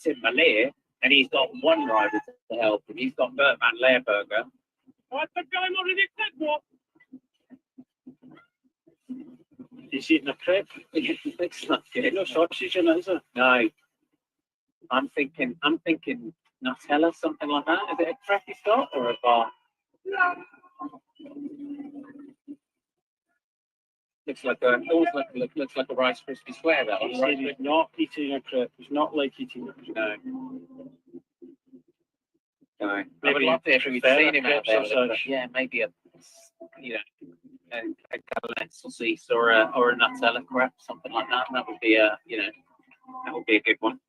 Tim Malere, and he's got one rider to help him. He's got Bert van Leerberger. What's going on in the what? He's eating a crepe. Looks like it. No sausage in it, is there? No. I'm thinking Nutella, something like that. Is it a crepe he's got or a bar? Looks like a Rice Krispie square. That one. Right? He's not eating a crepe. He's not like eating a crepe. No. I would love to if we'd seen him out there. Yeah, maybe a galette saucisse or a Nutella crepe, something like that. That would be a good one.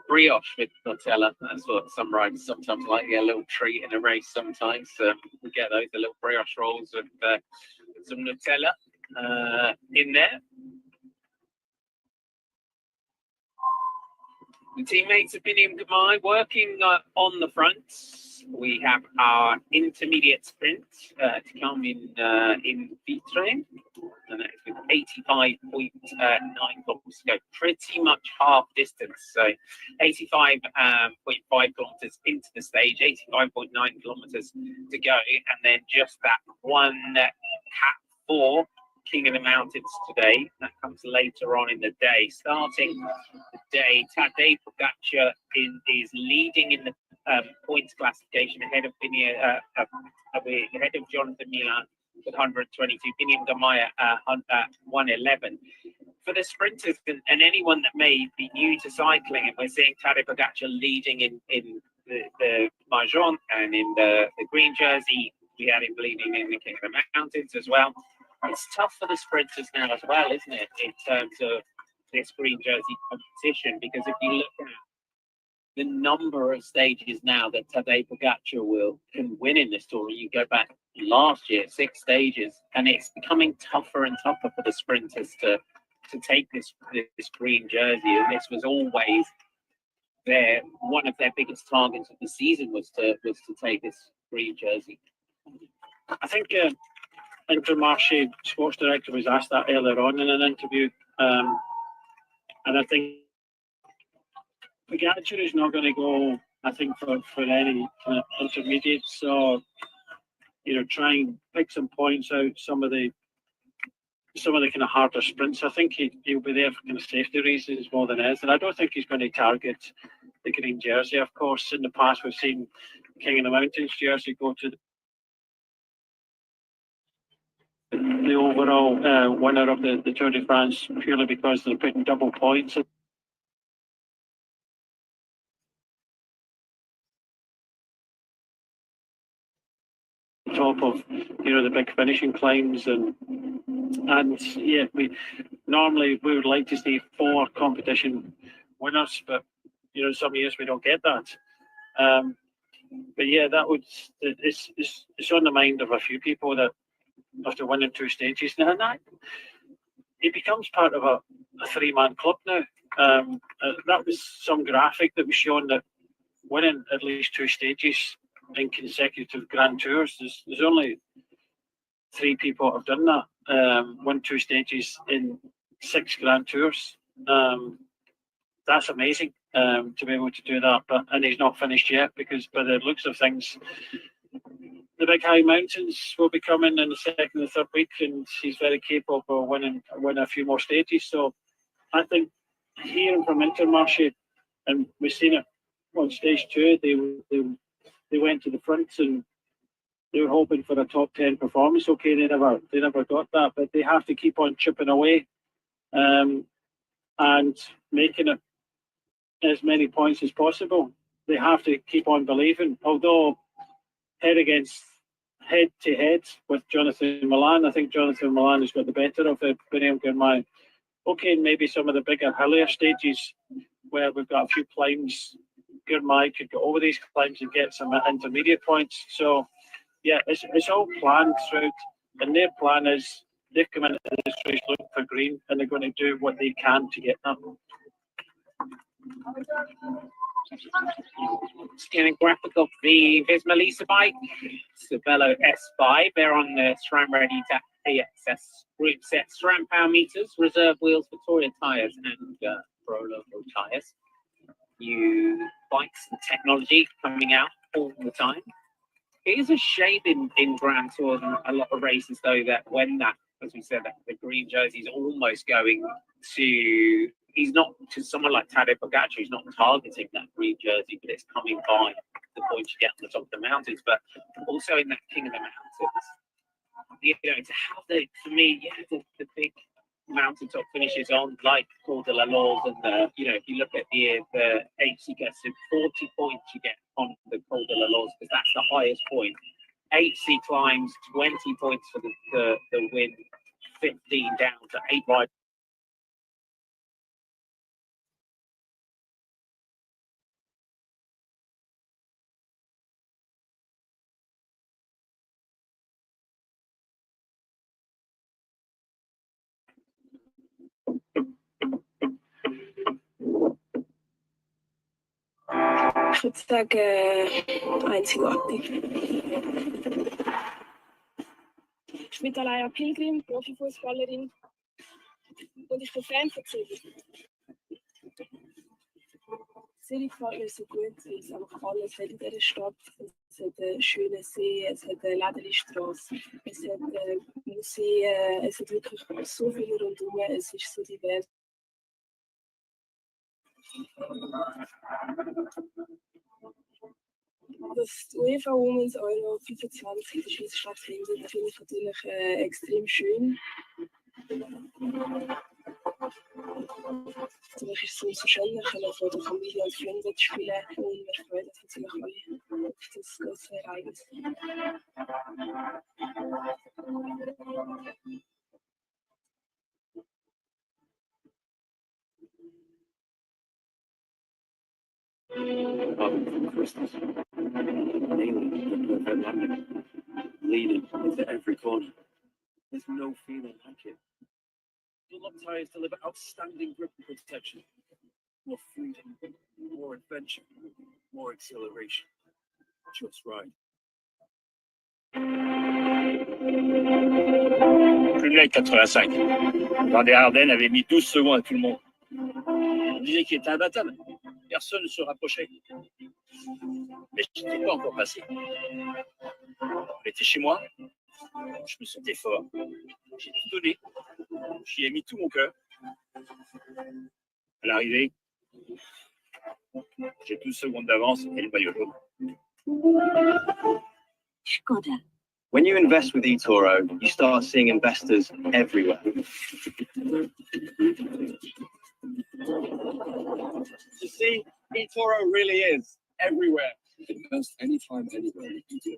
Brioche with Nutella. That's what some riders sometimes like. Yeah, a little treat in a race. Sometimes we get those, the little brioche rolls with some Nutella in there. The teammates of Binny and Gumai working on the front. We have our intermediate sprint to come in Vitre, and that is with 85.9 kilometers. Go pretty much half distance, so 85.5 kilometers into the stage, 85.9 kilometers to go, and then just that one Cat 4 King of the Mountains today. That comes later on in the day. Starting the day, Tadej Pogačar is leading in the points classification ahead of Jonathan Milan with 122. Binny Gumai at 111. For the sprinters and anyone that may be new to cycling, and we're seeing Tadej Pogačar leading in the Majon and in the green jersey. We had him leading in the King of the Mountains as well. It's tough for the sprinters now as well, isn't it, in terms of this green jersey competition? Because if you look at the number of stages now that Tadej Pogačar can win in this tour, you go back last year, 6 stages, and it's becoming tougher and tougher for the sprinters to take this green jersey. And this was always one of their biggest targets of the season was to take this green jersey. I think Intermarché sports director was asked that earlier on in an interview, and I think Pogačar is not going to go, I think, for any kind of intermediates. So, try and pick some points out, some of the kind of harder sprints. I think he'll be there for kind of safety reasons more than anything. I don't think he's going to target the green jersey. Of course, in the past we've seen King of the Mountains jersey go to the overall winner of the Tour de France purely because they're putting double points at the top of the big finishing climbs, and yeah, we would like to see 4 competition winners, but some years we don't get that. But yeah, it's on the mind of a few people that after winning 2 stages, and that it becomes part of a 3-man club now. That was some graphic that was showing that winning at least 2 stages in consecutive Grand Tours, there's only 3 people that have done that. Won 2 stages in 6 Grand Tours. That's amazing to be able to do that. And he's not finished yet, because by the looks of things, the big high mountains will be coming in the 2nd and 3rd week, and he's very capable of winning a few more stages. So I think hearing from Intermarché, and we've seen it on stage 2, they went to the front and they were hoping for a top 10 performance. Okay, they never got that, but they have to keep on chipping away and making it as many points as possible. They have to keep on believing. Although head to head with Jonathan Milan, I think Jonathan Milan has got the better of Binny Gumai. Okay, maybe some of the bigger, hillier stages where we've got a few climbs, Gumai could go over these climbs and get some intermediate points. So yeah, it's all planned throughout, and their plan is they've come into this race looking for green, and they're going to do what they can to get that. Scanning graphic of the Visma Lease bike. It's the Velo S5. They're on the SRAM ready to AXS group set SRAM power meters, reserve wheels, Victoria tyres, and Pro local tyres. new bikes and technology coming out all the time. It is a shame in Grand Tour and a lot of races, though, that when that, as we said, that the green jersey is almost going to, he's not, to someone like Tadej Pogacar, he's not targeting that green jersey, but it's coming by the points you get on the top of the mountains. But also in that King of the Mountains, you know, to have the, for me, yeah, the big mountaintop finishes on like Col de la Loze, and the, you know, if you look at the HC gets to 40 points you get on the Col de la Loze, because that's the highest point. HC climbs 20 points for the win, 15 down to 8 riders. Ich würde sagen, einzigartig. Ich bin Alaya Pilgrim, Profifußballerin, und ich bin Fan von Zürich. Zürich gefällt mir so gut, weil es einfach alles hat in dieser Stadt. Es hat einen schönen See, es hat eine Lederstrasse, es hat Museen, es hat wirklich so viel rundherum, es ist so divers. Dass die UEFA Women's Euro 25 in der Schweiz stattfindet, finde ich natürlich extrem schön. Natürlich ist es umso schöner, von der Familie und Freunden zu spielen, und wir freuen uns natürlich alle auf das große Ereignis. Christmas. Nailing the perfect landing, leading into every corner. There's no feeling like it. Dunlop tyres deliver outstanding grip and protection. More freedom, more adventure, more acceleration. Just right. Plus 85. Dans des Ardennes avait mis 12 secondes à tout le monde. On disait qu'il était imbattable. Personne ne se rapprochait. Mais je n'étais pas encore passé. On était chez moi. Je me sentais fort. J'ai tout donné. J'y ai mis tout mon cœur. À l'arrivée, j'ai 12 secondes d'avance et le maillot jaune. Skoda. When you invest with eToro, you start seeing investors everywhere. You see, eToro really is everywhere. Invest anytime, anywhere with eToro.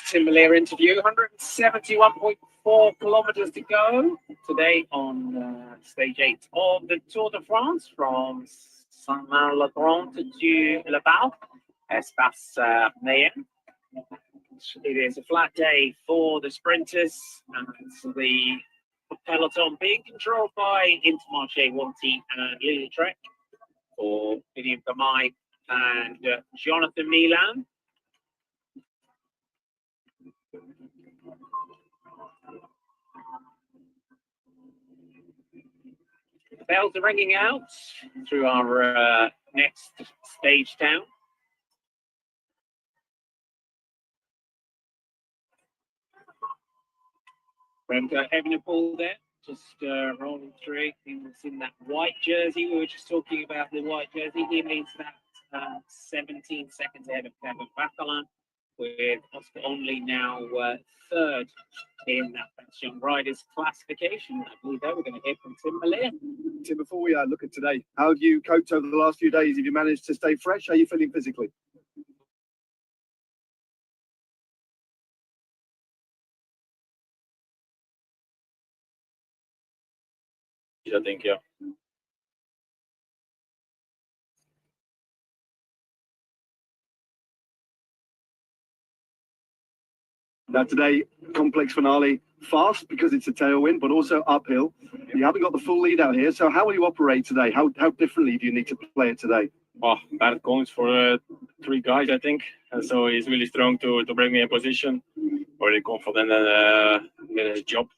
Similar interview, 171.4 kilometers to go today on stage 8 of the Tour de France from Saint-Malo-le-Grand to Laval, Espace Mayenne. It is a flat day for the sprinters, and the peloton being controlled by Intermarché, Wanty and Lille-Trek for William Gamay and Jonathan Milan. bells are ringing out through our next stage down. Remember Evenepoel there, just rolling through. He was in that white jersey. We were just talking about the white jersey. He leads that 17 seconds ahead of Kevin Batalan, with Oscar only now third in that Best Young Riders classification. I believe that we're going to hear from Tim Malea. Tim, before we look at today, how have you coped over the last few days? Have you managed to stay fresh? How are you feeling physically? I think, yeah. Now today, complex finale, fast because it's a tailwind, but also uphill. You haven't got the full lead out here, so how will you operate today? How differently do you need to play it today? Well, bad cones for 3 guys, I think. And so he's really strong to bring me in position. Very confident in his job.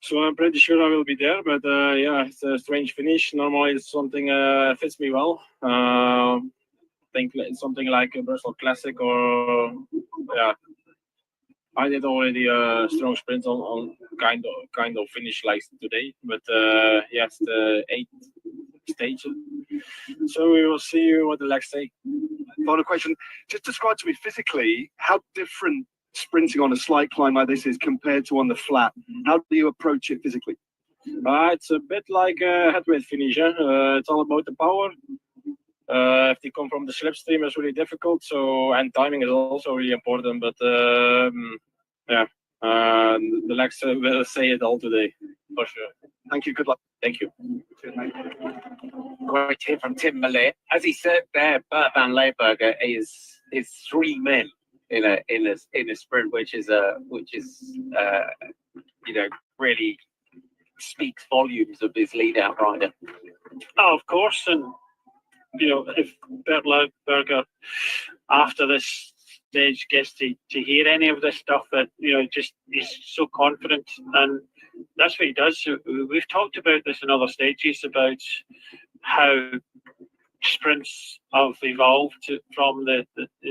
So I'm pretty sure I will be there, but yeah, it's a strange finish. Normally it's something fits me well. I think something like a Brussels Classic or yeah. I did already a strong sprint on kind of finish like today, but yeah, it's the 8th stage. So we will see what the legs say. Final question, just describe to me physically how different sprinting on a slight climb like this is compared to on the flat. How do you approach it physically? It's a bit like a headweight finish. It's all about the power. If they come from the slipstream, it's really difficult. So, and timing is also really important. But yeah, the legs will say it all today for sure. Thank you. Good luck. Thank you. Great to hear from Tim Malea. As he said there, Bert van Leeuwenberger is 3 men in a sprint, which is you know, really speaks volumes of his lead out rider. Oh, of course, and you know, if Bert Leeuwenberger after this stage gets to hear any of this stuff, that you know, just he's so confident, and that's what he does. We've talked about this in other stages about how sprints have evolved from the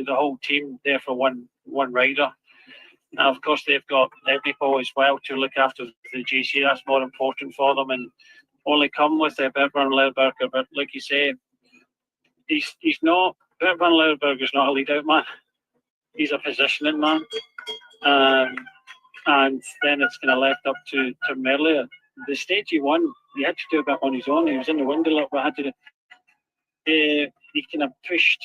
whole team there for one rider. Now, of course, they've got Evenepoel as well to look after the GC. That's more important for them, and only come with Bert van Leeuwenberger. But like you say, he's not. Bert van Leeuwenberger's not a lead out man. He's a positioning man, and then it's kind of left up to Merlier. The stage he won, he had to do a bit on his own. He was in the wind a little bit. Had to. He kind of pushed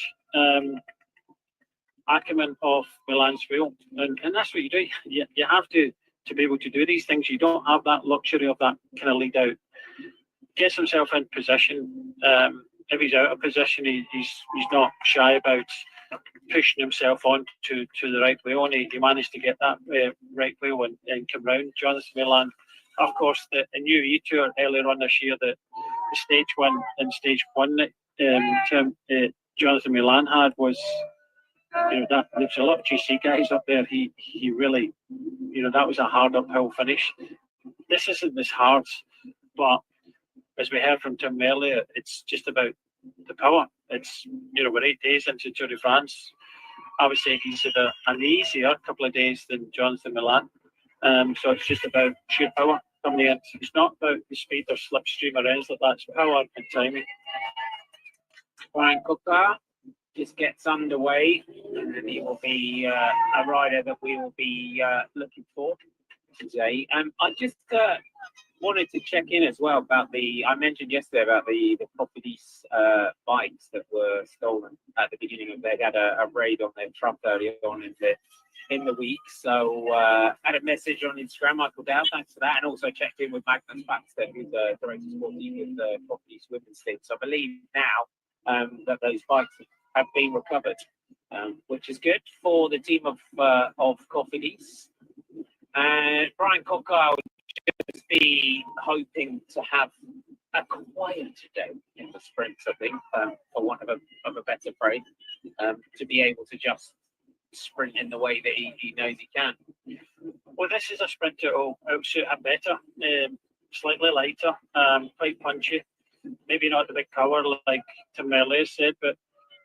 Ackerman off Milan's wheel, and that's what you do. You have to be able to do these things. You don't have that luxury of that kind of lead out. Gets himself in position. If he's out of position, he's not shy about pushing himself on to the right wheel, and he managed to get that right wheel and come round. Jonathan Milan, of course, the new E-Tour earlier on this year, the stage one that Jonathan Milan had was, you know, that there's a lot of GC guys up there. He really, you know, that was a hard uphill finish. This isn't as hard, but as we heard from Tim Merlier, it's just about the power. It's, you know, we're 8 days into Tour de France. I would say he's an easier couple of days than Jonathan Milan. So it's just about sheer power from the end. It's not about the speed or slipstream or anything like that. It's power and timing. Brian Coquard just gets underway, and then he will be a rider that we will be looking for today. I just wanted to check in as well about I mentioned yesterday about the Cofidis bikes that were stolen at the beginning of. They had a raid on their truck earlier on in the week. So had a message on Instagram, Michael Dow, thanks for that, and also checked in with Magnus Baxter, who's the director of sport team with the Cofidis women's team. So I believe now that those bikes have been recovered, which is good for the team of Cofidis. And Brian Coquard would just be hoping to have a quieter day in the sprints, I think, for want of a better phrase, to be able to just sprint in the way that he knows he can. Well, this is a sprint that will suit him better. slightly lighter, quite punchy. Maybe not the big power like Tim Merle said, but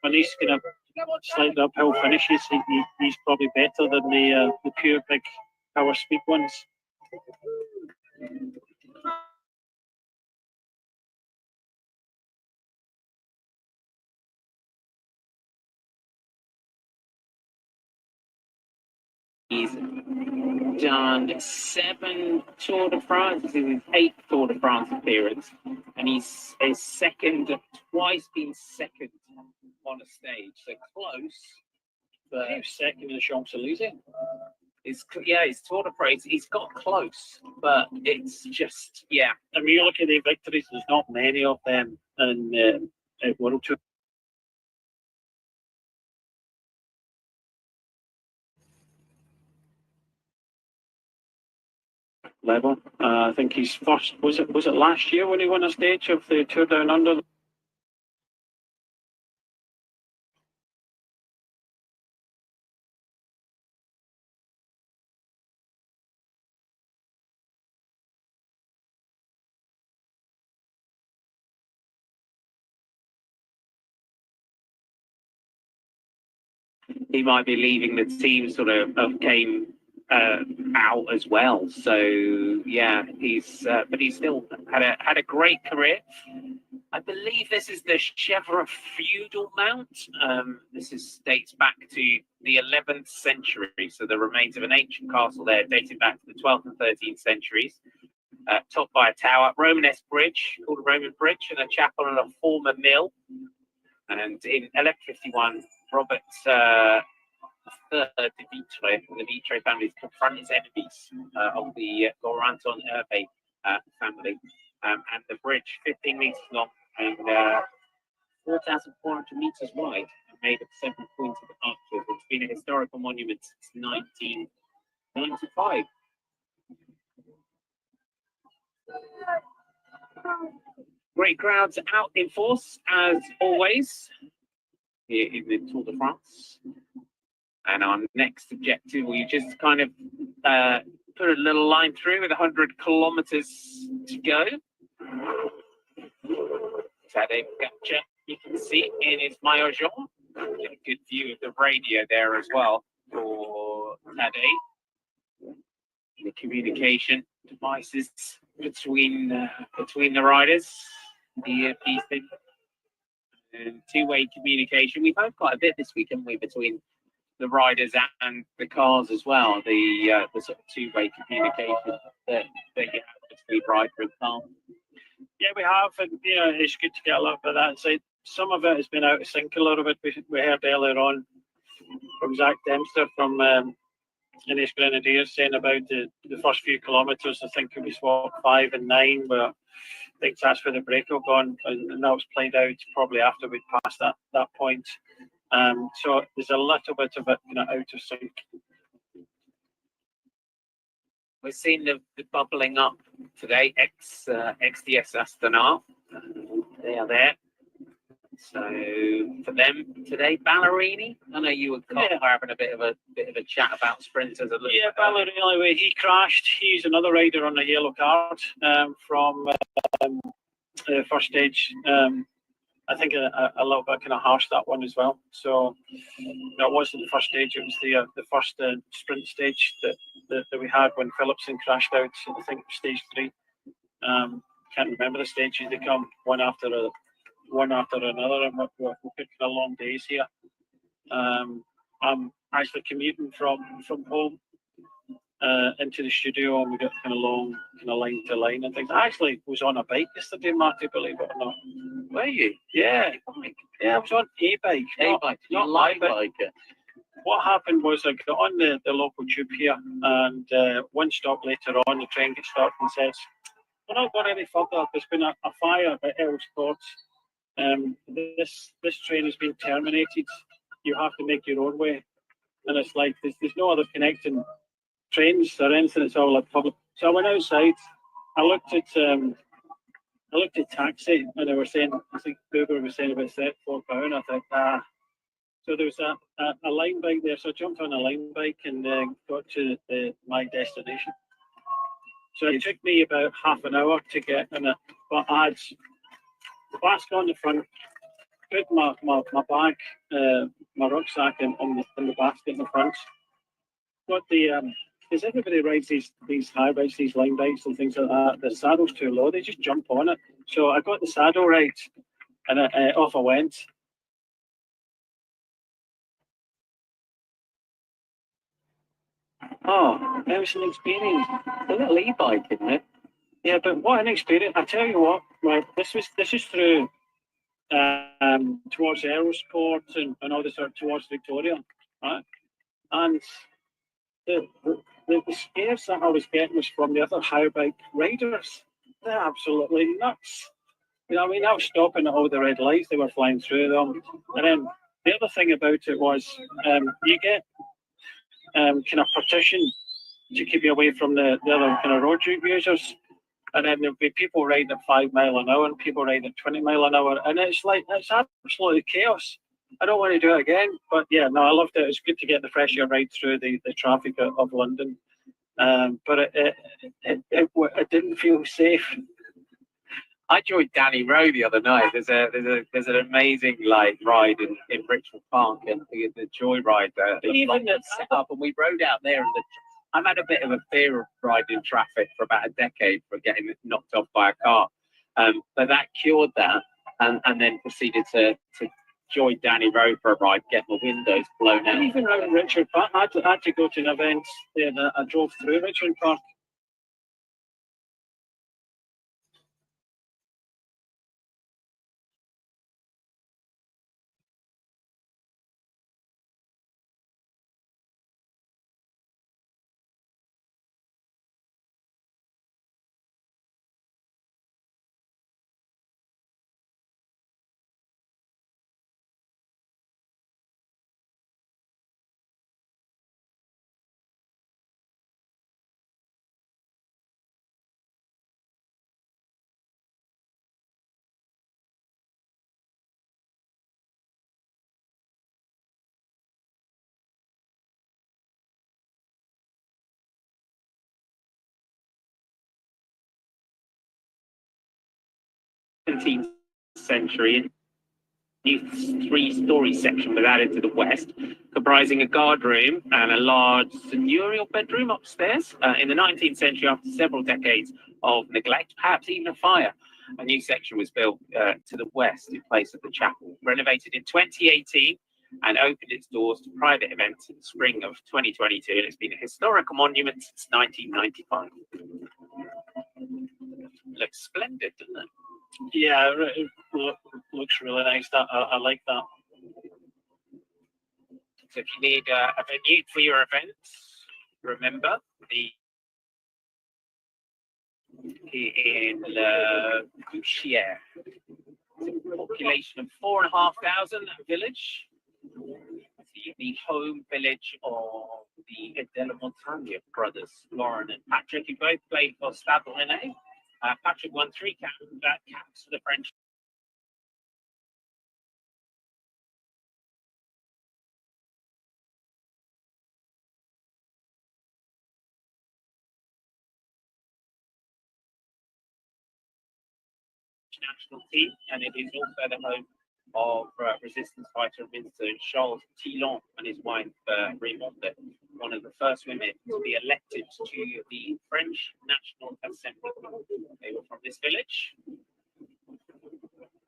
when he's kind of slightly uphill finishes, he's probably better than the pure big power speed ones. He's done 7 Tour de France. This is his 8th Tour de France appearance, and he's twice been second on a stage. So close, but He was second in the Champs-Elysees. it's Tour de France. He's got close, but it's just I mean, you look at the victories. There's not many of them in World Tour. Level. I think he's first. Was it last year when he won a stage of the Tour Down Under? he might be leaving the team sort of came out as well. So yeah, but he's still had a great career. I believe this is the Chevre feudal mount. This dates back to the 11th century, so the remains of an ancient castle there, dating back to the 12th and 13th centuries. Topped by a tower, Romanesque bridge called a Roman bridge, and a chapel and a former mill. And in 1151, Robert III de Vitre, the Vitre families confront his enemies of the Laurenton Herbe family. And the bridge, 15 meters long and 4,400 meters wide, made of 7 pointed arches. It's been a historical monument since 1995. Great crowds out in force, as always, here in the Tour de France. And our next objective, we just kind of put a little line through with 100 kilometers to go. Tadej Pogačar, you can see in his maillot jaune. Get a good view of the radio there as well for Tadej. The communication devices between the riders, the earpiece thing, and two-way communication. We've had quite a bit this week, haven't we, between the riders and the cars as well. The sort of two-way communication that you have between rider and car. Yeah, we have, and it's good to get a little bit of that inside. Some of it has been out of sync a little bit. We heard earlier on from Zach Dempster from Innes Grenadiers saying about the first few kilometres. I think it was 5 and 9, but I think that's where the break-up gone, and that was played out probably after we'd passed that point. So there's a little bit of it out of sync. We're seeing the bubbling up today, XDS Astana. They are there. So for them today, Ballerini. I know you were having a bit of a chat about sprinters. Yeah, Ballerini, he crashed. He's another rider on the yellow card from the first stage. I think a little bit kind of harsh, that one as well. So that wasn't the first stage. It was the first sprint stage that we had when Philipsen crashed out. I think stage 3. Can't remember the stages. They come one after another, and we're picking a long days here. I'm actually commuting from home into the studio, and we got kind of long, line to line and things. I actually was on a bike yesterday, Marty, believe it or not. Were you? Yeah. Yeah, I was on a bike. Not my bike. What happened was I got on the local tube here, and one stop later on, the train gets stopped and says, "We're not going any further. There's been a fire at Earls Court. This train has been terminated. You have to make your own way." And it's like there's no other connecting trains or anything. It's all like public. So I went outside. I looked at taxi, and they were saying, I think Uber was saying about £34. I thought, So there was a line bike there. So I jumped on a line bike and got to my destination. So it took me about half an hour to get in it, but I had the basket on the front, put my bag, my rucksack in the basket in the front. Got the because everybody rides these high bikes, these line bikes and things like that. The saddle's too low; they just jump on it. So I got the saddle right, and off I went. Oh, it was an experience. A little e-bike, isn't it? Yeah, but what an experience! I tell you what, right? This is through towards Aerosport and all this sort towards Victoria, right? And the scares that I was getting was from the other high bike riders. They're absolutely nuts. You know, I mean, I was stopping at all the red lights; they were flying through them. And then the other thing about it was, you get kind of partition to keep you away from the other kind of road users. And then there'll be people riding at 5 miles an hour and people riding at 20 miles an hour. And it's absolutely chaos. I don't want to do it again. But yeah, no, I loved it. It's good to get the fresh air right through the traffic of London. But it didn't feel safe. I joined Danny Rowe the other night. There's an amazing ride in Richmond Park and the joyride even set up, and we rode out there. And I've had a bit of a fear of riding traffic for about a decade for getting knocked off by a car, but that cured that, and then proceeded to join Danny Rowe for a ride, get my windows blown out. Even around Richmond Park, I had to go to an event there. I drove through Richmond Park. Century, new 3-story section was added to the west, comprising a guard room and a large seigneurial bedroom upstairs. In the 19th century, after several decades of neglect, perhaps even a fire, a new section was built to the west in place of the chapel. Renovated in 2018 and opened its doors to private events in the spring of 2022, and it's been a historical monument since 1995. Looks splendid, doesn't it? Yeah, it looks really nice. I like that. So if you need a venue for your events, remember in Le Bouchière. Population of 4,500 village. The home village of the De la Montagne brothers, Lauren and Patrick, who both played for Stade Rennais. Patrick won 3 caps for the French. National team, and it is also the home of resistance fighter Minister Charles Tillon and his wife Raymonde, one of the first women to be elected to the French National Assembly. They were from this village.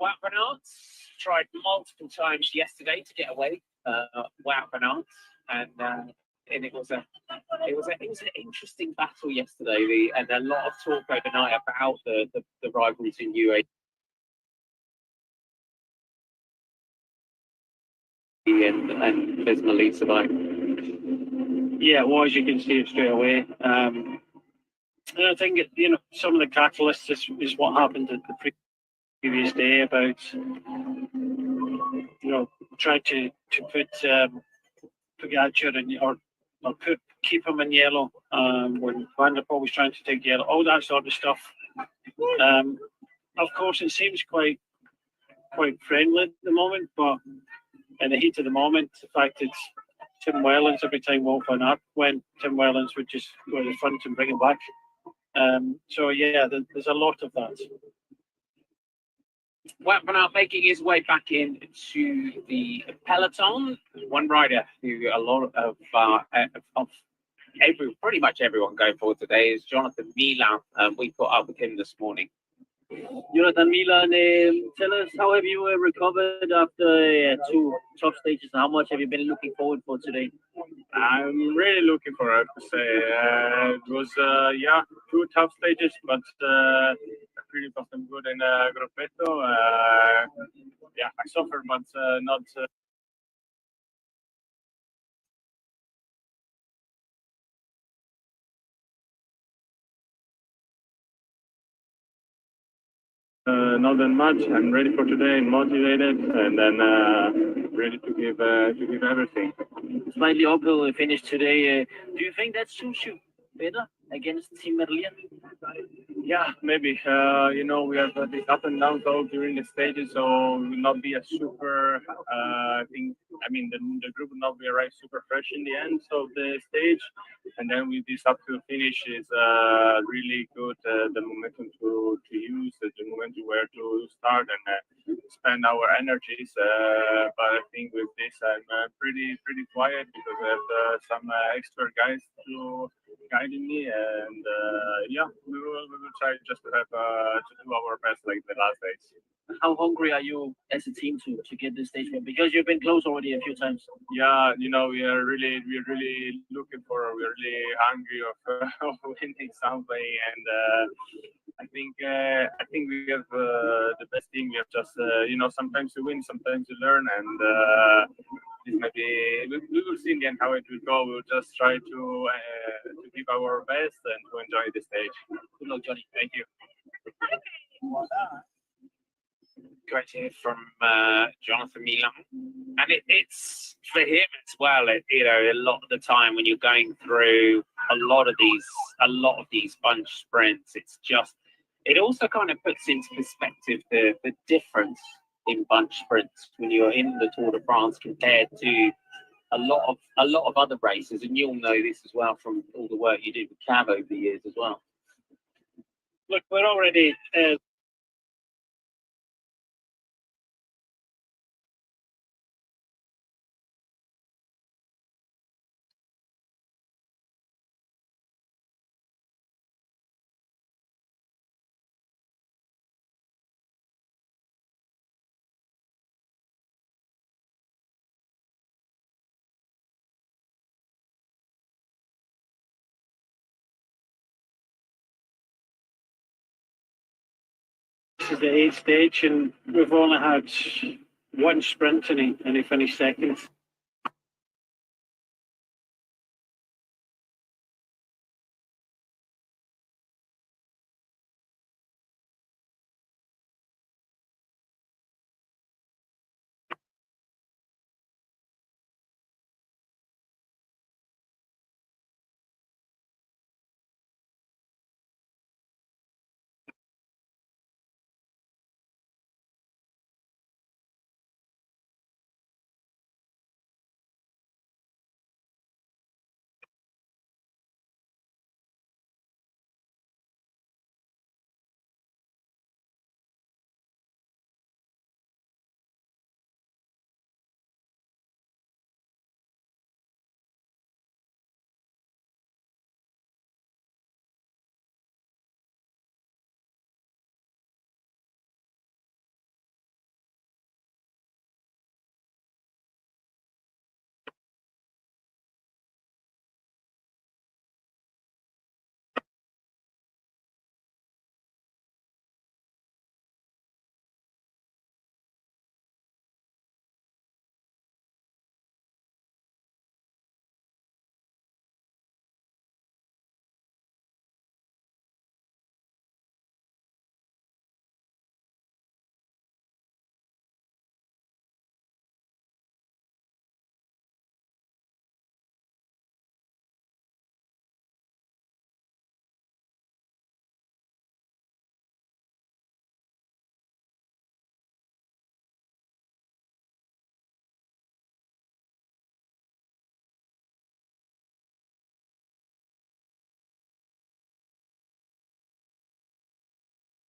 Wout van Aert tried multiple times yesterday to get away. Wout van Aert, and it was an interesting battle yesterday. And a lot of talk overnight about the rivalries in UAE. And Bisma leads the bike. Yeah, well, as you can see it straight away. And I think, some of the catalysts is what happened at the previous day about, trying to put Pogacar in, or keep him in yellow when Van der Poel was trying to take yellow, all that sort of stuff. Of course, it seems quite friendly at the moment, but in the heat of the moment, the fact that Tim Wellens, every time Wout van Aert went, Tim Wellens would just go to the front and bring him back. So yeah, there's a lot of that. Wout van Aert making his way back into the peloton. One rider who a lot of pretty much everyone going forward today is Jonathan Milan. We caught up with him this morning. Jonathan Milan, tell us, how have you recovered after two tough stages? How much have you been looking forward for today? I'm really looking forward to say it was two tough stages, but I really performed good in Gruppetto. I suffered, but not. Not that much. I'm ready for today and motivated, and then ready to give everything. Slightly uphill finish today. Do you think that suits you better against Team Merlier? Yeah, maybe. We have this up and down though during the stages, so will not be a super. The group will not be arrived super fresh in the end of the stage, and then with this up to finish is really good. The momentum to use, the momentum where to start and spend our energies. But I think with this, I'm pretty quiet because I have some expert guys to guiding me, and we will try just to have to do our best like the last days. How hungry are you as a team to get this stage win? Because you've been close already a few times. Yeah, we're really looking for. We're really hungry of winning something, and I think we have the best team. We have just sometimes you win, sometimes you learn, and this might be. We will see in the end how it will go. We'll just try to give our best and to enjoy the stage. Good luck, Johnny. Thank you. Great to hear from Jonathan Milan, and it's for him as well. A lot of the time when you're going through a lot of these bunch sprints, it also kind of puts into perspective the difference in bunch sprints when you're in the Tour de France compared to a lot of other races, and you'll know this as well from all the work you did with Cav over the years as well. Look, we're already. This is the 8th stage, and we've only had one sprint, and he finished second.